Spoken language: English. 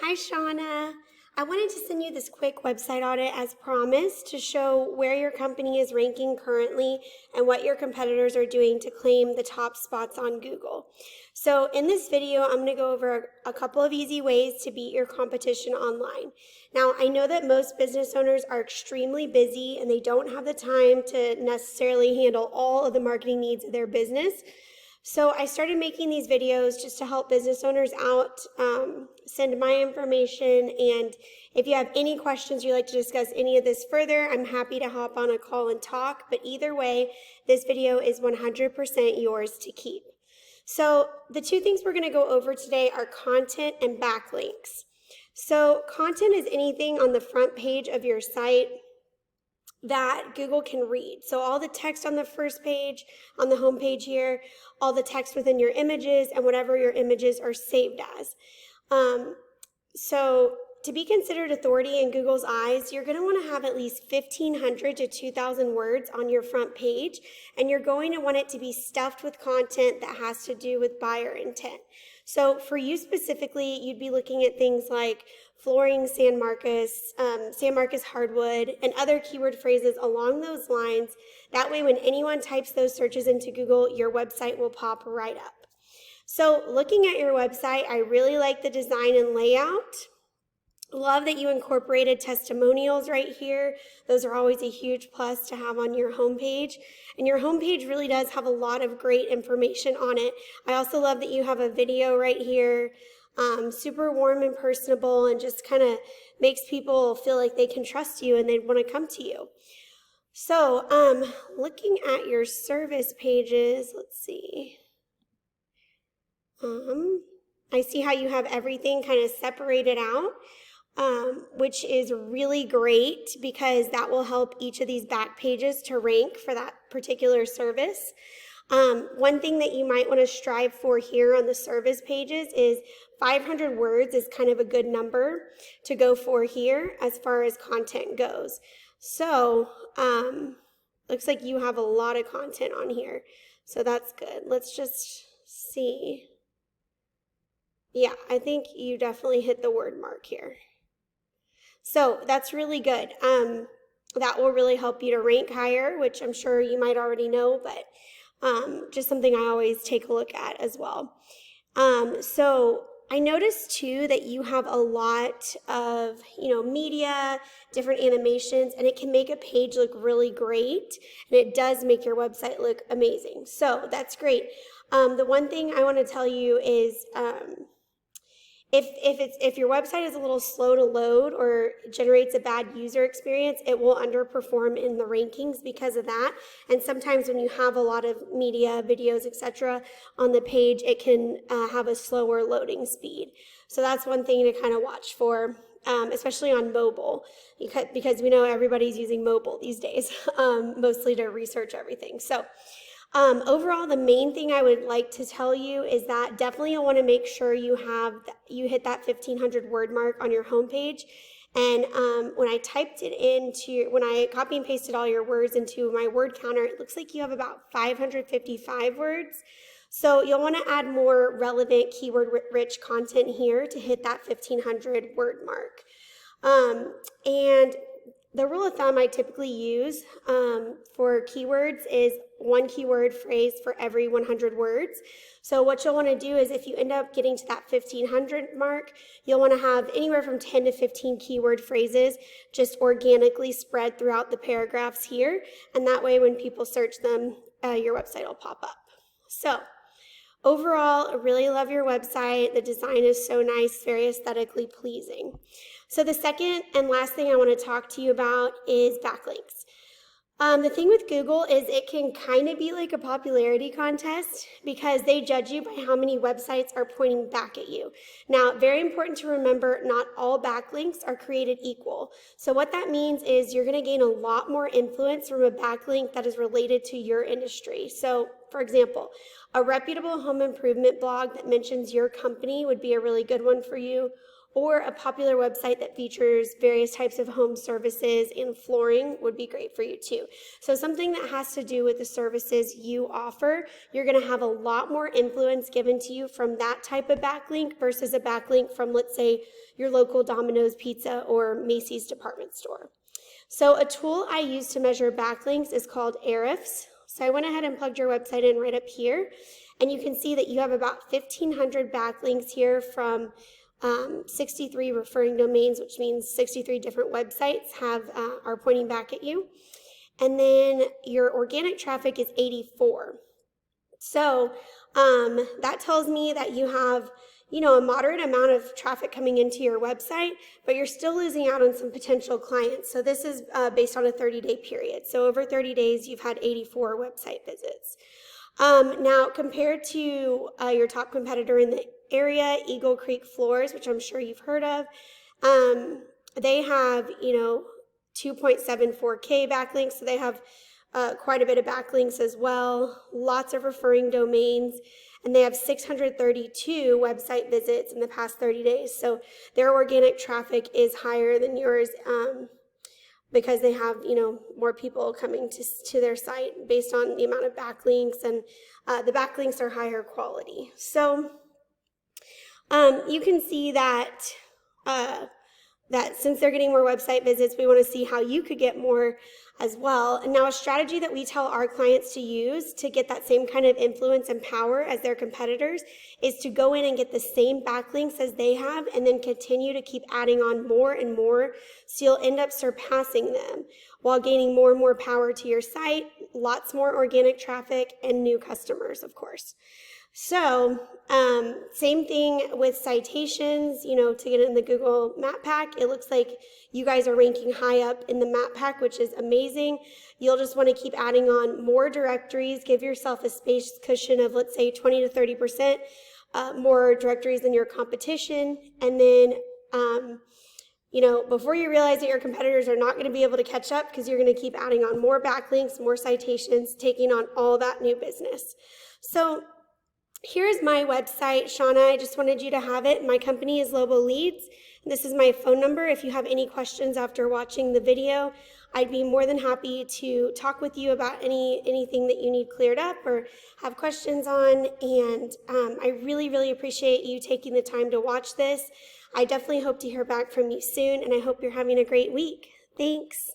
Hi, Shauna. I wanted to send you this quick website audit as promised to show where your company is ranking currently and what your competitors are doing to claim the top spots on Google. So in this video, I'm going to go over a couple of easy ways to beat your competition online. Now, I know that most business owners are extremely busy and they don't have the time to necessarily handle all of the marketing needs of their business. So I started making these videos just to help business owners out, send my information, and if you have any questions you'd like to discuss any of this further, I'm happy to hop on a call and talk, but either way, this video is 100% yours to keep. So the two things we're going to go over today are content and backlinks. So content is anything on the front page of your site that Google can read. So all the text on the first page, on the home page here, all the text within your images, and whatever your images are saved as. So to be considered authority in Google's eyes, you're going to want to have at least 1,500 to 2,000 words on your front page, and you're going to want it to be stuffed with content that has to do with buyer intent. So for you specifically, you'd be looking at things like flooring San Marcos hardwood, and other keyword phrases along those lines. That way, when anyone types those searches into Google, your website will pop right up. So looking at your website, I really like the design and layout. Love that you incorporated testimonials right here. Those are always a huge plus to have on your homepage. And your homepage really does have a lot of great information on it. I also love that you have a video right here. Super warm and personable, and just kind of makes people feel like they can trust you and they want to come to you. So looking at your service pages, let's see. I see how you have everything kind of separated out, which is really great because that will help each of these back pages to rank for that particular service. One thing that you might want to strive for here on the service pages is 500 words is kind of a good number to go for here as far as content goes. So looks like you have a lot of content on here. So that's good. Let's just see. Yeah, I think you definitely hit the word mark here. So that's really good. That will really help you to rank higher, which I'm sure you might already know, but just something I always take a look at as well. So I noticed too that you have a lot of, media, different animations, and it can make a page look really great, and it does make your website look amazing. So that's great. The one thing I want to tell you is if your website is a little slow to load or generates a bad user experience, it will underperform in the rankings because of that. And sometimes when you have a lot of media, videos, etc. on the page, it can have a slower loading speed. So that's one thing to kind of watch for, especially on mobile, because we know everybody's using mobile these days, mostly to research everything. So overall, the main thing I would like to tell you is that definitely you'll want to make sure you hit that 1,500 word mark on your homepage. And when I copy and pasted all your words into my word counter, it looks like you have about 555 words. So you'll want to add more relevant keyword-rich content here to hit that 1,500 word mark. And the rule of thumb I typically use for keywords is one keyword phrase for every 100 words. So what you'll want to do is if you end up getting to that 1,500 mark, you'll want to have anywhere from 10 to 15 keyword phrases just organically spread throughout the paragraphs here. And that way when people search them, your website will pop up. So overall, I really love your website. The design is so nice, very aesthetically pleasing. So the second and last thing I want to talk to you about is backlinks. The thing with Google is it can kind of be like a popularity contest because they judge you by how many websites are pointing back at you. Now, very important to remember, not all backlinks are created equal. So what that means is you're going to gain a lot more influence from a backlink that is related to your industry. So, for example, a reputable home improvement blog that mentions your company would be a really good one for you. or a popular website that features various types of home services and flooring would be great for you too. So something that has to do with the services you offer, you're going to have a lot more influence given to you from that type of backlink versus a backlink from, let's say, your local Domino's Pizza or Macy's department store. So a tool I use to measure backlinks is called Ahrefs. So I went ahead and plugged your website in right up here, and you can see that you have about 1,500 backlinks here from 63 referring domains, which means 63 different websites are pointing back at you. And then your organic traffic is 84. So that tells me that you have, a moderate amount of traffic coming into your website, but you're still losing out on some potential clients. So this is based on a 30-day period. So over 30 days, you've had 84 website visits. Now, compared to your top competitor in the area, Eagle Creek Floors, which I'm sure you've heard of, they have, 2.74K backlinks, so they have quite a bit of backlinks as well, lots of referring domains, and they have 632 website visits in the past 30 days. So their organic traffic is higher than yours because they have, more people coming to their site based on the amount of backlinks, and the backlinks are higher quality. So you can see that since they're getting more website visits, we want to see how you could get more as well. And now a strategy that we tell our clients to use to get that same kind of influence and power as their competitors is to go in and get the same backlinks as they have and then continue to keep adding on more and more, so you'll end up surpassing them while gaining more and more power to your site, lots more organic traffic, and new customers, of course. So same thing with citations, to get in the Google Map Pack. It looks like you guys are ranking high up in the Map Pack, which is amazing. You'll just want to keep adding on more directories. Give yourself a space cushion of, let's say, 20 to 30% more directories than your competition. And then, before you realize that your competitors are not going to be able to catch up, because you're going to keep adding on more backlinks, more citations, taking on all that new business. So here's my website, Shauna. I just wanted you to have it. My company is Lobo Leads. This is my phone number. If you have any questions after watching the video, I'd be more than happy to talk with you about anything that you need cleared up or have questions on. And I really, really appreciate you taking the time to watch this. I definitely hope to hear back from you soon, and I hope you're having a great week. Thanks.